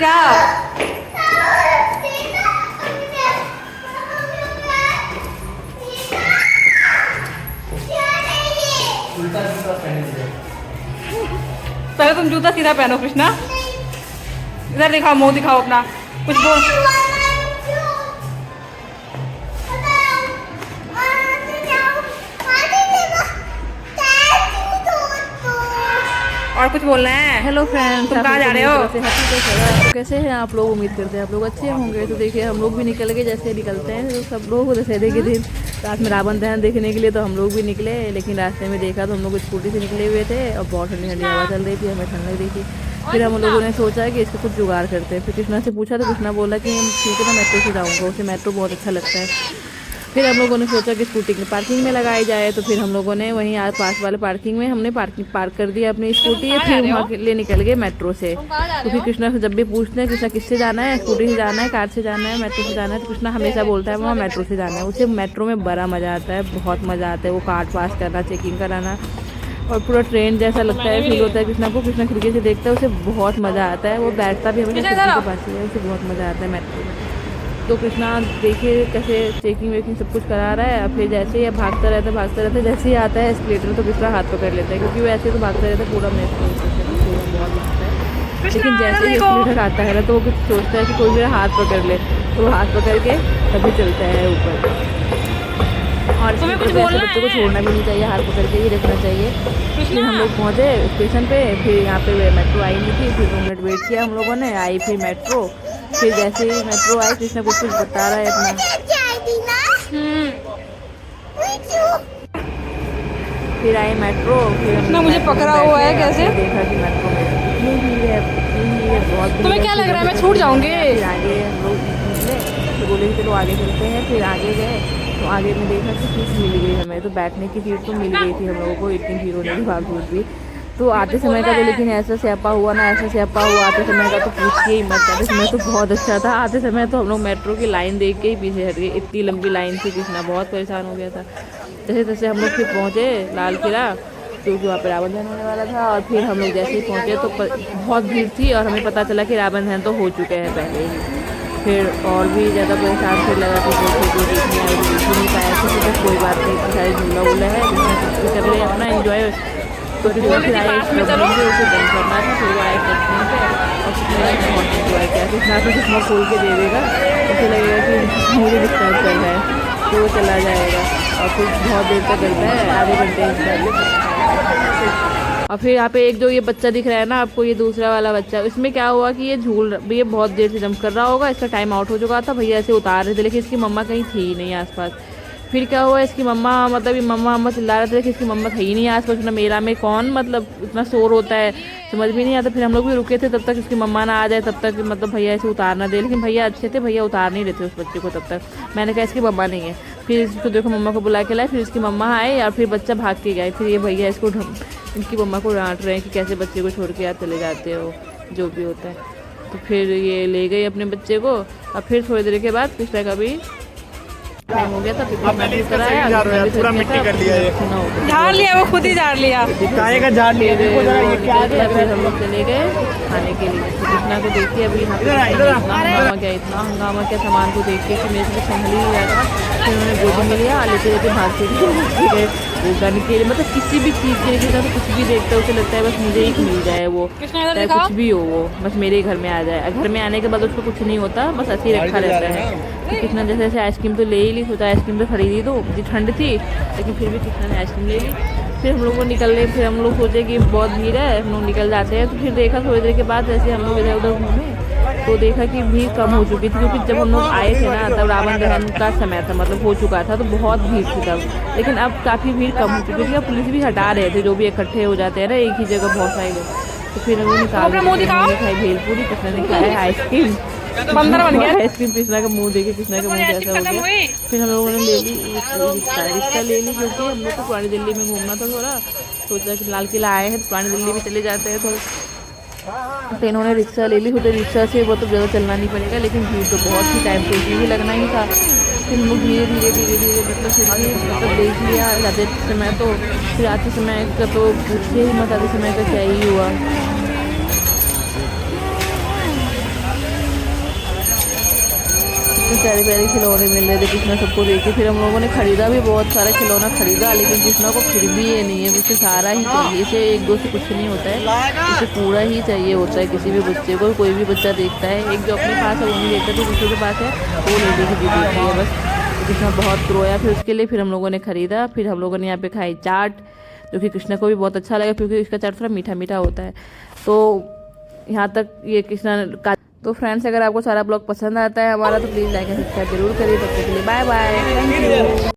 क्या पहले तुम जूता सीधा पहनो कृष्णा। इधर दिखाओ, मुंह दिखाओ अपना, कुछ बोल। और कुछ बोलना है? हेलो फ्रेंड्स, तुम कहाँ जा रहे हो? तो कैसे हैं आप लोग? उम्मीद करते हैं आप लोग अच्छे होंगे। तो देखिए हम लोग भी निकल गए, जैसे निकलते हैं तो सब लोग दशहरे के दिन रात में रावण दहन देखने के लिए तो हम लोग भी निकले। लेकिन रास्ते में देखा तो हम लोग स्कूटी से निकले हुए थे और बहुत ठंडी ठंडी हवा चल रही थी, हमें ठंड लग रही थी। फिर हम लोगों ने सोचा कि इसको कुछ जुगाड़ करते हैं। फिर कृष्णा से पूछा तो कृष्णा बोला कि हम ठीक है ना मेट्रो से जाऊँगा, उसे मेट्रो बहुत अच्छा लगता है। फिर हम लोगों ने सोचा कि स्कूटी की पार्किंग में लगाई जाए, तो फिर हम लोगों ने वहीं पास वाले पार्किंग में हमने पार्क कर दिया अपनी स्कूटी। फिर वहाँ के लिए निकल गए मेट्रो से। तो फिर कृष्णा से जब भी पूछते हैं कृष्णा किससे जाना है, स्कूटी से जाना है, कार से जाना है, मेट्रो से जाना है, तो कृष्णा हमेशा बोलता है वहाँ मेट्रो से जाना है। उसे मेट्रो में बड़ा मज़ा आता है, बहुत मज़ा आता है। वो कार्ड पास करना, चेकिंग कराना और पूरा ट्रेन जैसा लगता है, फील होता है कृष्णा को। कृष्णा खिड़की से देखता है, उसे बहुत मज़ा आता है। वो बैठता भी हमेशा खिड़की के पास ही है, उसे बहुत मज़ा आता है मेट्रो में। तो कृष्णा देखिए कैसे चेकिंग वेकिंग सब कुछ करा रहा है। फिर जैसे ही भागता रहता है, जैसे ही आता है एस्केलेटर तो कृष्णा हाथ पकड़ लेता है, क्योंकि वो ऐसे तो भागता रहता है पूरा मेट्रो बहुत लगता है। लेकिन जैसे ही एस्केलेटर आता है ना तो वो कुछ सोचता है कि कोई मेरा हाथ पकड़ ले, तो वो हाथ पकड़ के तभी चलता है ऊपर। और तुम्हें कुछ वैसे बोलना बच्चों को छोड़ना भी नहीं चाहिए, हाथ पकड़ के ही रखना चाहिए। फिर हम लोग पहुँचे स्टेशन पे। फिर यहाँ पे मेट्रो आई नहीं थी, फिर 2 मिनट वेट किया हम लोगों ने, आई फिर मेट्रो। फिर जैसे ही मेट्रो आई कृष्णा कुछ बता रहा है अपना। फिर आई मेट्रो। फिर कृष्णा मुझे पकड़ा हुआ है कैसे? देखा कि मेट्रो में इतनी भीड़ है, बहुत भीड़। तुम्हें क्या लग रहा है मैं छूट जाऊंगी? फिर आगे हम लोग निकले तो बोले कि चलो आगे चलते हैं। फिर आगे गए तो आगे में देखा कि सीट मिल गई हमें, तो बैठने की सीट तो मिल गई थी हम लोगों को इतनी भीड़ होने के बावजूद भी। तो आते समय का तो लेकिन ऐसा स्यापा हुआ ना, ऐसा स्यापा हुआ आते समय का तो पूछिए ही मत। आते समय तो बहुत अच्छा था, आते समय तो हम लोग मेट्रो की लाइन देख के ही पीछे हट गए, इतनी लंबी लाइन थी। कृष्णा बहुत परेशान हो गया था। जैसे तैसे हम लोग फिर पहुँचे लाल किला, क्योंकि वहाँ पर रावण दहन होने वाला था। और फिर हम लोग जैसे ही पहुँचे तो बहुत भीड़ थी और हमें पता चला कि रावण दहन तो हो चुके हैं पहले ही। फिर और भी ज़्यादा परेशान फिर लगा कि जो देखने आए वो देख ही नहीं पाया थे। तो कोई बात नहीं, इतनी सारी झूला वूला है जिसमें कर ले अपना इन्जॉय। तो फिर उसे बंद करना था, फिर वो आए स्टेशन पे और कितना बहुत इन्जॉय किया। फिर ना तो कितना खोल के दे देगा, उसे लगेगा कि मुझे डिस्टर्ब कर रहा है, तो वो चला जाएगा। और फिर बहुत देर तक करता है, आधे घंटे। और फिर यहाँ पे एक जो ये बच्चा दिख रहा है ना आपको, ये दूसरा वाला बच्चा, इसमें क्या हुआ कि ये बहुत देर से जंप कर रहा होगा, इसका टाइम आउट हो चुका था। भैया ऐसे उतार रहे थे लेकिन इसकी मम्मा कहीं थी ही नहीं आसपास। फिर क्या हुआ, इसकी मम्मा मतलब ये मम्मा चिल्ला रहे थे लेकिन इसकी मम्मा थी ही नहीं आसपास। ना मेला में कौन मतलब इतना शोर होता है, समझ भी नहीं आता। फिर हम लोग भी रुके थे तब तक इसकी मम्मा ना आ जाए, तब तक मतलब भैया ऐसे उतार ना दे। लेकिन भैया अच्छे थे, भैया उतार नहीं रहे थे उस बच्चे को तब तक। मैंने कहा इसकी मम्मा नहीं है। फिर इसको देखो मम्मा को बुला के लाए, फिर इसकी मम्मा आए और फिर बच्चा भाग के गए। फिर ये भैया इसको इनकी मम्मा को डांट रहे हैं कि कैसे बच्चे को छोड़ के आप चले जाते हो, जो भी होता है। तो फिर ये ले गए अपने बच्चे को। और फिर थोड़ी देर के बाद कृष्णा का भी टाइम हो गया था, पूरा मिट्टी कर लिया है, झाड़ लिया, वो खुद ही झाड़ लिया। काहे का झाड़ लिया। फिर हम लोग चले गए खाने के लिए। कृष्णा को देखिए अभी यहाँ पे इतना हंगामा क्या सामान को देख के कि मेरे से संभल ही रहा था। फिर उन्होंने गोदी में लिया, लेते लेते भागते गए वो करने के लिए। मतलब किसी भी चीज़ के लिए तो कुछ भी देखता है उसे लगता है बस मुझे ही मिल जाए, वो चाहे कुछ भी हो वो बस मेरे ही घर में आ जाए। घर में आने के बाद उसको कुछ नहीं होता, बस ऐसे ही रखा रहता है। तो कृष्णा जैसे जैसे आइसक्रीम तो ले ही ली, सोचा आइसक्रीम तो खरीदी दो, जी ठंड थी लेकिन फिर भी कृष्णा ने आइसक्रीम ले ली। फिर हम लोग को निकलने, फिर हम लोग सोचे कि बहुत भीड़ है, हम लोग निकल जाते हैं। तो फिर देखा थोड़ी देर के बाद जैसे हम लोग इधर उधर घूमे तो देखा कि भीड़ कम हो चुकी थी, क्योंकि जब हम लोग आए थे ना तब रावण दहन का समय था, मतलब हो चुका था, तो बहुत भीड़ थी तब। लेकिन अब काफ़ी भीड़ कम हो चुकी थी, अब पुलिस भी हटा रहे थे जो भी इकट्ठे हो जाते हैं ना एक ही जगह बहुत सारे लोग। तो फिर वो निकाल खाई भेलपूरी, कृष्णा ने खाया आइसक्रीम, बंदर बन गया आइसक्रीम। कृष्णा का मुंह देखे कृष्णा का मुंह कैसा हो गया। फिर हम लोगों ने ले ली रिक्शा ले ली, क्योंकि हम लोग को पुरानी दिल्ली में घूमना था थोड़ा। सोचा कि लाल किला आए हैं तो पुरानी दिल्ली में चले जाते हैं थोड़ा। तो इन्होंने रिक्शा ले ली, तो रिक्शा से वो तो ज़्यादा चलना नहीं पड़ेगा, लेकिन भीड़ तो बहुत ही टाइम पे भी लगना ही था। फिर हम लोग धीरे धीरे मतलब देख लिया जाते समय। तो फिर आते समय का तो पूछिए ही मत, आते समय का क्या ही हुआ। इतने प्यारे प्यारे खिलौने मिल रहे थे कृष्णा सबको देख के। फिर हम लोगों ने खरीदा भी, बहुत सारा खिलौना खरीदा, लेकिन कृष्णा को फिर भी ये नहीं है, उसे सारा ही चाहिए। इसे एक दो से कुछ नहीं होता है, इसे पूरा ही चाहिए होता है किसी भी बच्चे को। कोई भी बच्चा देखता है, एक जो अपने पास है वो नहीं देखता, जो दूसरे के पास है वो ले लेके दे देती है बस। कृष्णा बहुत रोया फिर उसके लिए। फिर हम लोगों ने ख़रीदा। फिर हम लोगों ने यहाँ पे खाई चाट, जो कि कृष्णा को भी बहुत अच्छा लगा क्योंकि इसका चाट थोड़ा मीठा मीठा होता है। तो यहाँ तक ये कृष्णा का। तो फ्रेंड्स, अगर आपको सारा ब्लॉग पसंद आता है हमारा, तो प्लीज़ लाइक एंड सब्सक्राइब जरूर करिए। तब तक के लिए बाय बाय, थैंक यू।